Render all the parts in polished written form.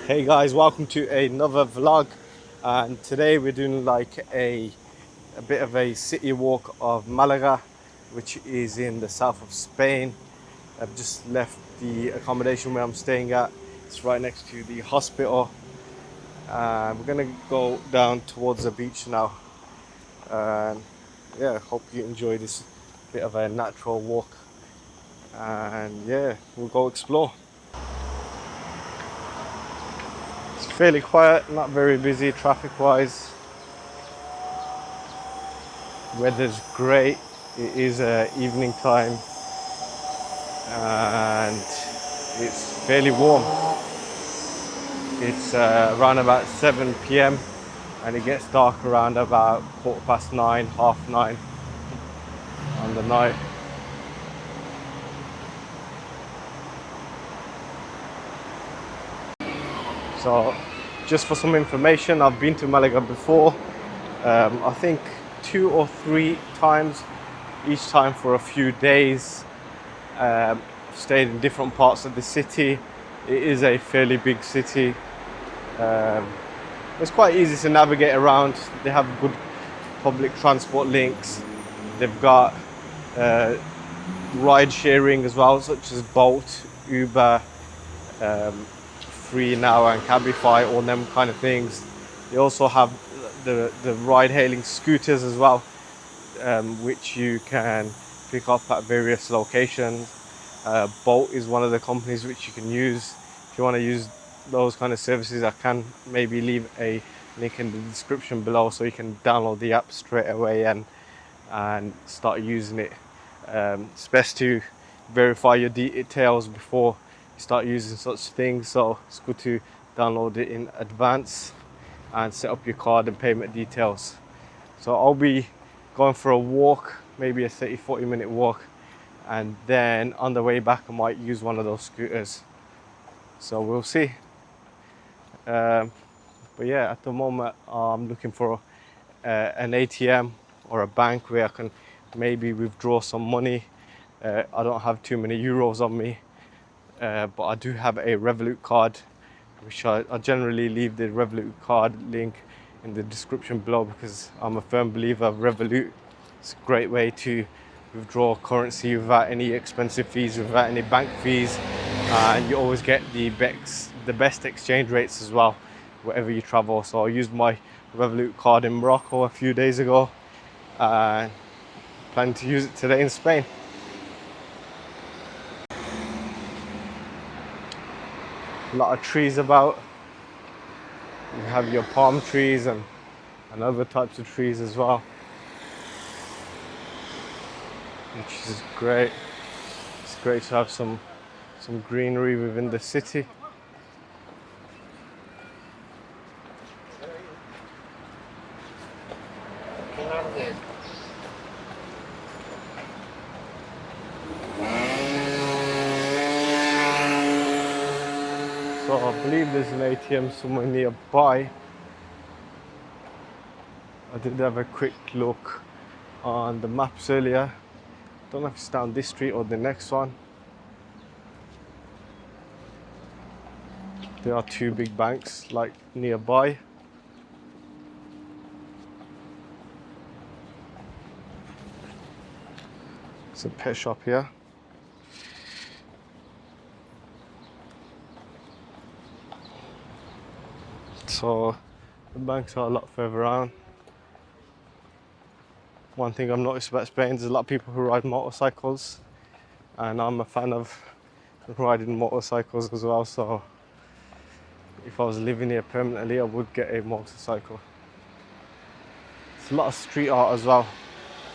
Hey guys, welcome to another vlog, and today we're doing like a bit of a city walk of Malaga, which is in the south of Spain. I've just left the accommodation where I'm staying at. It's right next to the hospital. We're gonna go down towards the beach now, and yeah, hope you enjoy this bit of a natural walk, and yeah, we'll go explore. It's fairly quiet, not very busy traffic wise. Weather's great. It is evening time and it's fairly warm. It's around about 7 p.m. and it gets dark around about 9:15, half 9 on the night. So just for some information, I've been to Malaga before. I think 2 or 3 times, each time for a few days. Stayed in different parts of the city. It is a fairly big city. It's quite easy to navigate around. They have good public transport links. They've got ride sharing as well, such as Bolt, Uber, Free Now and Cabify, all them kind of things. They also have the ride hailing scooters as well, which you can pick up at various locations. Bolt is one of the companies which you can use. If you want to use those kind of services, I can maybe leave a link in the description below so you can download the app straight away and start using it. It's best to verify your details before you start using such things, so it's good to download it in advance and set up your card and payment details. So I'll be going for a walk, maybe a 30-40 minute walk, and then on the way back I might use one of those scooters, so we'll see. But yeah, at the moment I'm looking for an ATM or a bank where I can maybe withdraw some money. I don't have too many euros on me, but I do have a Revolut card, which I generally leave the Revolut card link in the description below because I'm a firm believer of Revolut. It's a great way to withdraw currency without any expensive fees, without any bank fees, and you always get the best exchange rates as well wherever you travel. So I used my Revolut card in Morocco a few days ago and plan to use it today in Spain. A lot of trees about. You have your palm trees and other types of trees as well, which is great. It's great to have some greenery within the city. So I believe there's an ATM somewhere nearby. I did have a quick look on the maps earlier. Don't know if it's down this street or the next one. There are 2 big banks like nearby. It's a pet shop here. So the banks are a lot further on. One thing I've noticed about Spain is there's a lot of people who ride motorcycles, and I'm a fan of riding motorcycles as well, so if I was living here permanently I would get a motorcycle. There's a lot of street art as well,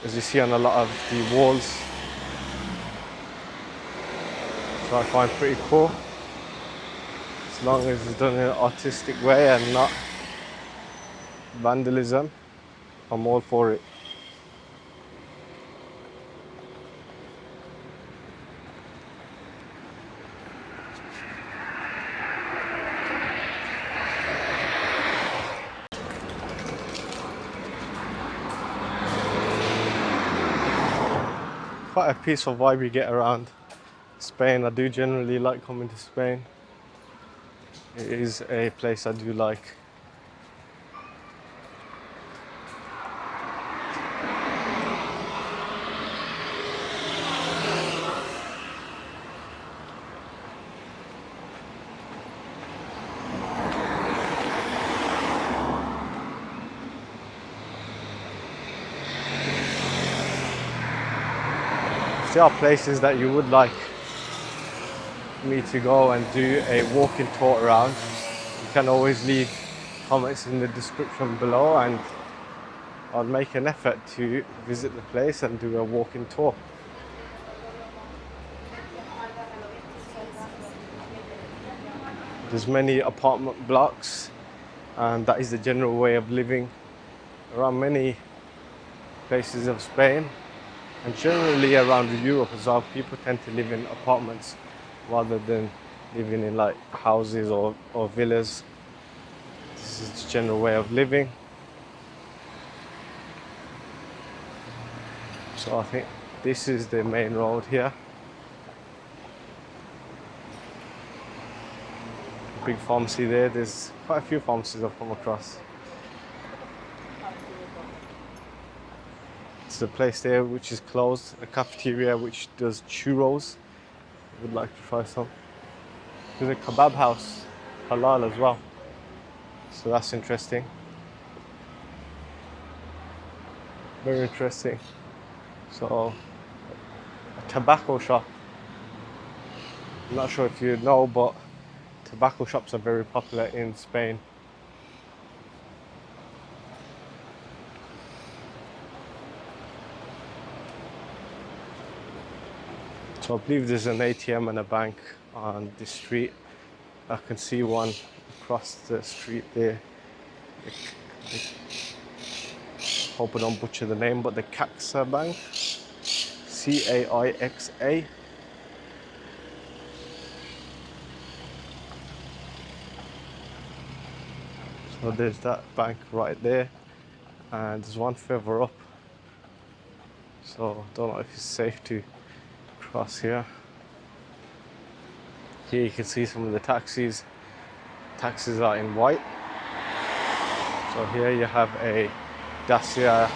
as you see on a lot of the walls, so I find pretty cool. As long as it's done in an artistic way and not vandalism, I'm all for it. Quite a peaceful vibe you get around Spain. I do generally like coming to Spain. It is a place I do like. If there are places that you would like me to go and do a walking tour around, you can always leave comments in the description below, and I'll make an effort to visit the place and do a walking tour. There's many apartment blocks, and that is the general way of living around many places of Spain, and generally around Europe as well. People tend to live in apartments rather than living in like houses or villas. This is the general way of living. So I think this is the main road here. Big pharmacy there. There's quite a few pharmacies I've come across. There's a place there which is closed, a cafeteria which does churros. I would like to try some. There's a kebab house, halal as well. So that's interesting. Very interesting. So, a tobacco shop. I'm not sure if you know, but tobacco shops are very popular in Spain. So I believe there's an ATM and a bank on this street. I can see one across the street there. Hope I don't butcher the name, but the Caixa Bank, Caixa. So there's that bank right there, and there's one further up. So I don't know if it's safe to cross here. Here you can see some of the taxis. Taxis are in white. So here you have a Dacia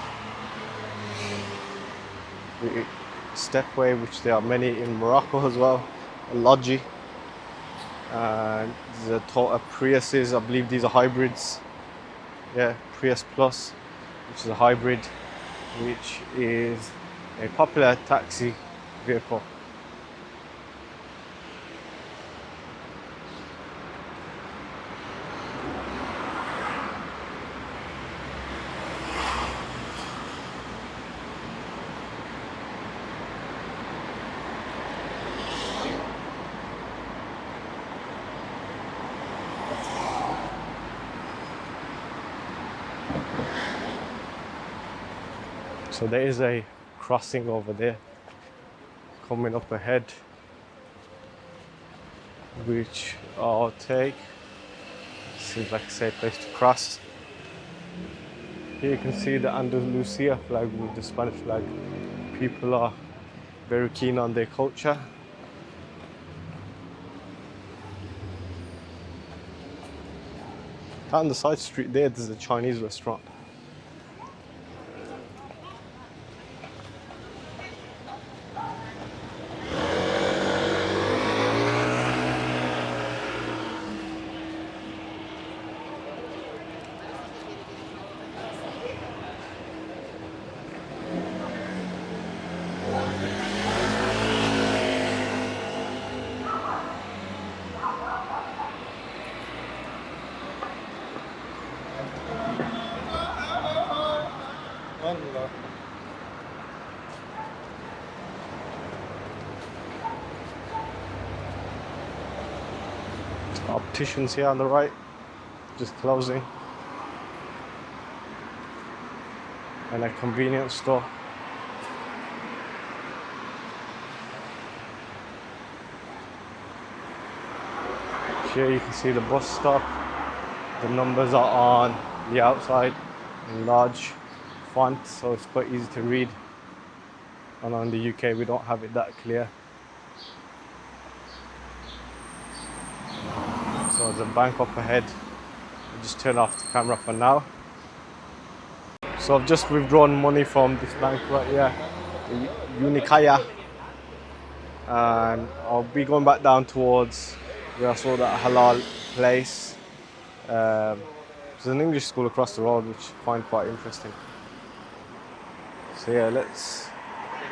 stepway, which there are many in Morocco as well. A Logi. And the Toyota Priuses, I believe these are hybrids. Yeah, Prius Plus, which is a hybrid, which is a popular taxi vehicle. So there is a crossing over there coming up ahead, which I'll take. Seems like a safe place to cross. Here you can see the Andalusia flag with the Spanish flag. People are very keen on their culture. Down the side street there's a Chinese restaurant. Opticians here on the right, just closing, and a convenience store. Here you can see the bus stop. The numbers are on the outside in large font, so it's quite easy to read. And in the UK we don't have it that clear. So There's a bank up ahead. I'll just turn off the camera for now. So I've just withdrawn money from this bank right here, the Unicaya, and I'll be going back down towards where I saw that halal place. There's an English school across the road, which I find quite interesting. So yeah,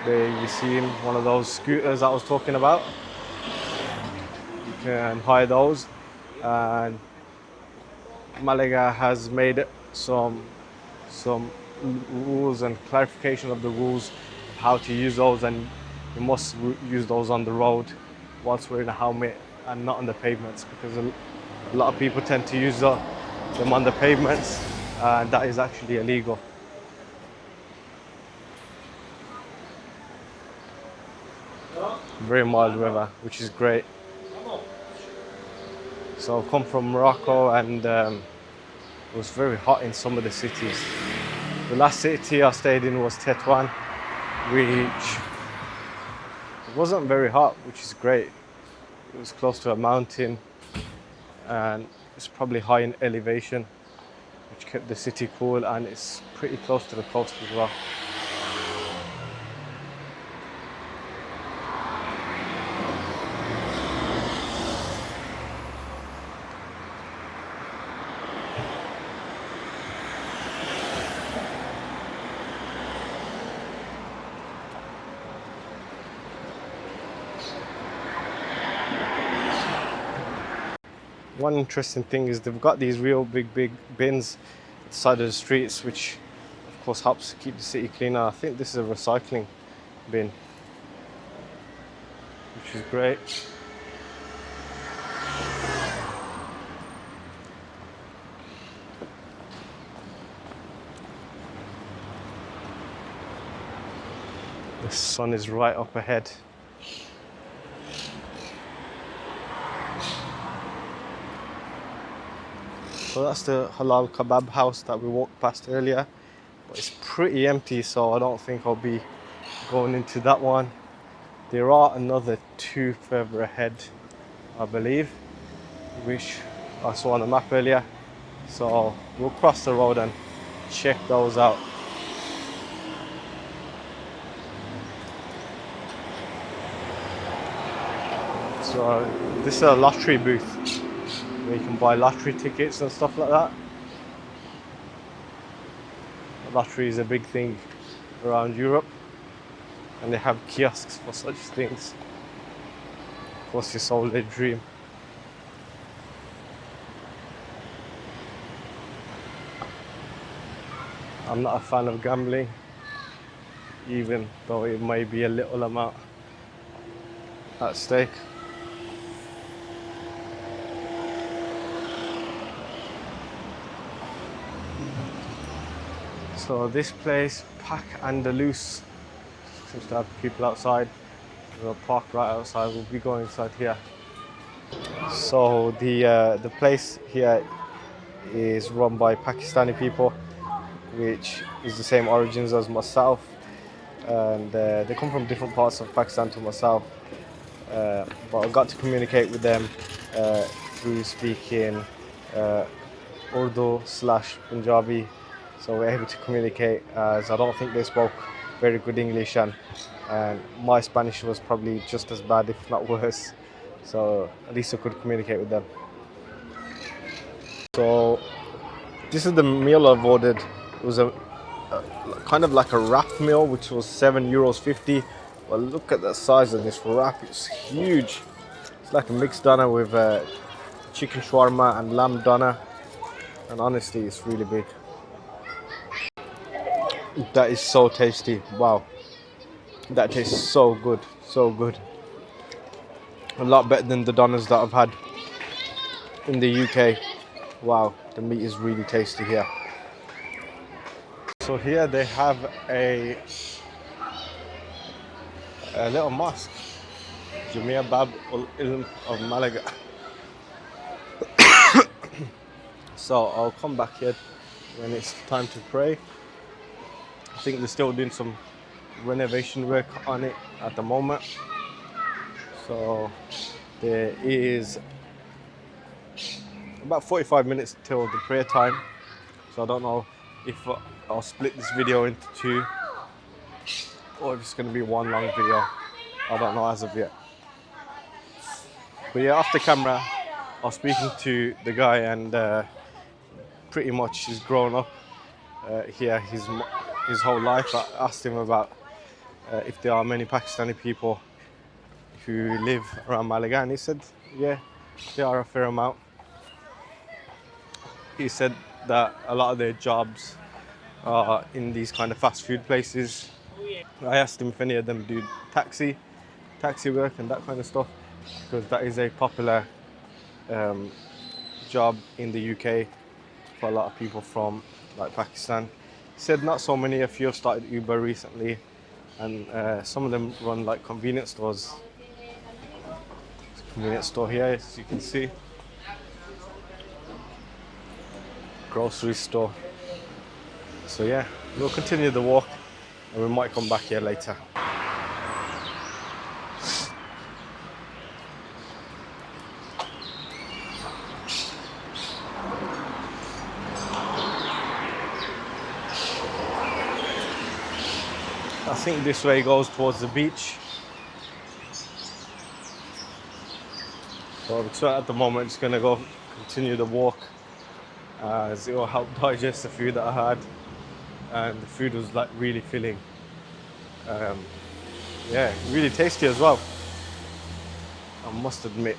there you see one of those scooters I was talking about. You can hire those, and Malaga has made some rules and clarification of the rules of how to use those, and you must use those on the road whilst wearing a helmet and not on the pavements, because a lot of people tend to use them on the pavements, and that is actually illegal. Very mild weather, which is great. So I've come from Morocco, and it was very hot in some of the cities. The last city I stayed in was Tetuan, which wasn't very hot, which is great. It was close to a mountain, and it's probably high in elevation, which kept the city cool, and it's pretty close to the coast as well. One interesting thing is they've got these real big bins at the side of the streets, which of course helps keep the city cleaner. I think this is a recycling bin, which is great. The sun is right up ahead. So that's the halal kebab house that we walked past earlier, but it's pretty empty, so I don't think I'll be going into that one. There are another two further ahead, I believe, which I saw on the map earlier. So we'll cross the road and check those out. So this is a lottery booth where you can buy lottery tickets and stuff like that. Lottery is a big thing around Europe, and they have kiosks for such things. Of course, you sold a dream. I'm not a fan of gambling, even though it may be a little amount at stake. So this place, Pack Andalus, seems to have people outside. There's a park right outside. We'll be going inside here. So the place here is run by Pakistani people, which is the same origins as myself, and they come from different parts of Pakistan to myself. But I got to communicate with them through speaking Urdu/Punjabi. So we're able to communicate, as I don't think they spoke very good English, and my Spanish was probably just as bad, if not worse. So at least I could communicate with them. So this is the meal I've ordered. It was a kind of like a wrap meal, which was €7.50. Well, look at the size of this wrap, it's huge. It's like a mixed doner with chicken shawarma and lamb doner, and honestly it's really big. That is so tasty. Wow, that tastes so good, so good. A lot better than the doners that I've had in the UK. Wow, the meat is really tasty here. So here they have a little mosque, Jamia Bab ul Ilm of Malaga. So I'll come back here when it's time to pray. I think they're still doing some renovation work on it at the moment. So there is about 45 minutes till the prayer time. So I don't know if I'll split this video into two or if it's going to be one long video. I don't know as of yet. But yeah, off the camera, I was speaking to the guy, and pretty much he's grown up here his whole life. I asked him about if there are many Pakistani people who live around Malaga, and he said, yeah, there are a fair amount. He said that a lot of their jobs are in these kind of fast food places. I asked him if any of them do taxi work and that kind of stuff, because that is a popular job in the UK for a lot of people from like Pakistan. He said not so many. A few have started Uber recently, and some of them run like convenience stores. There's a convenience store here, as you can see. Grocery store. So yeah, we'll continue the walk and we might come back here later. I think this way goes towards the beach. So at the moment, just gonna go continue the walk, as it will help digest the food that I had, and the food was like really filling. Yeah, really tasty as well, I must admit.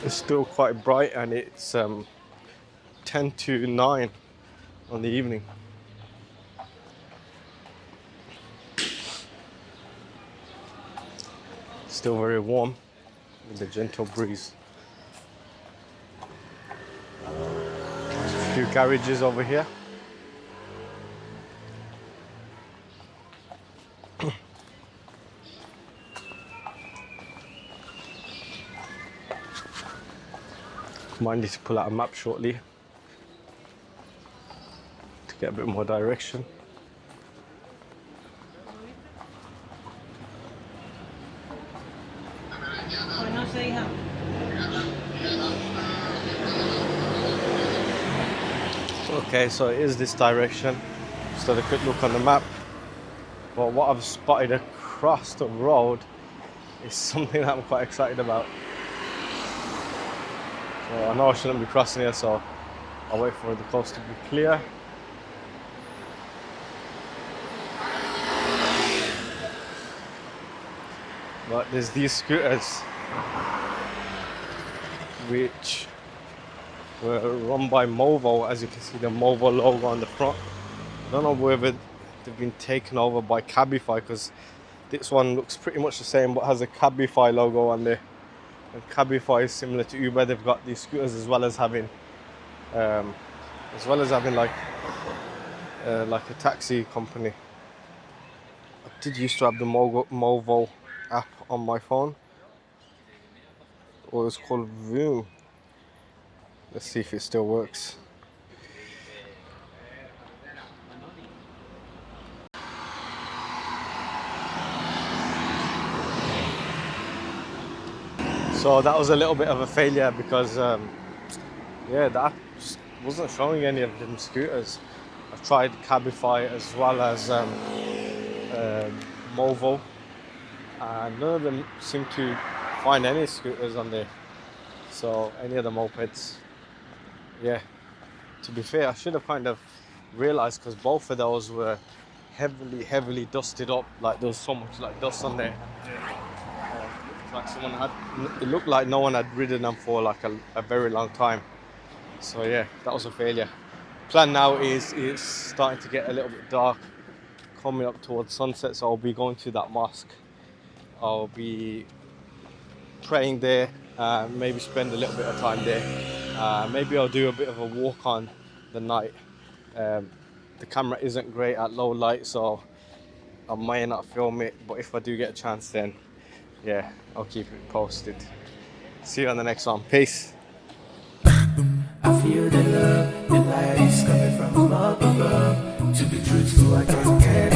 It's still quite bright, and it's 10 to 9 on the evening. Still very warm with a gentle breeze. A few garages over here. Might need to pull out a map shortly to get a bit more direction. Okay, so it is this direction. Just had a quick look on the map. But what I've spotted across the road is something that I'm quite excited about. So I know I shouldn't be crossing here, so I'll wait for the coast to be clear. But there's these scooters which were run by Movo. As you can see, the Movo logo on the front. I don't know whether they've been taken over by Cabify, because this one looks pretty much the same but has a Cabify logo on there. And Cabify is similar to Uber. They've got these scooters as well as having like a taxi company. I did used to have the Movo app on my phone. Or it's called Voom. Let's see if it still works. So that was a little bit of a failure because yeah, the app just wasn't showing any of them scooters. I've tried Cabify as well as Movo, and none of them seem to find any scooters on there. So any of the mopeds. Yeah, to be fair, I should have kind of realized, because both of those were heavily dusted up. Like there was so much like dust on there. Like it looked like no one had ridden them for like a very long time. So yeah, that was a failure. Plan now is it's starting to get a little bit dark, coming up towards sunset, so I'll be going to that mosque. I'll be praying there, maybe spend a little bit of time there. Maybe I'll do a bit of a walk on the night. The camera isn't great at low light, so I may not film it, but if I do get a chance, then yeah, I'll keep it posted. See you on the next one. Peace. I feel the love. light is coming from up above. To be truthful, I can't get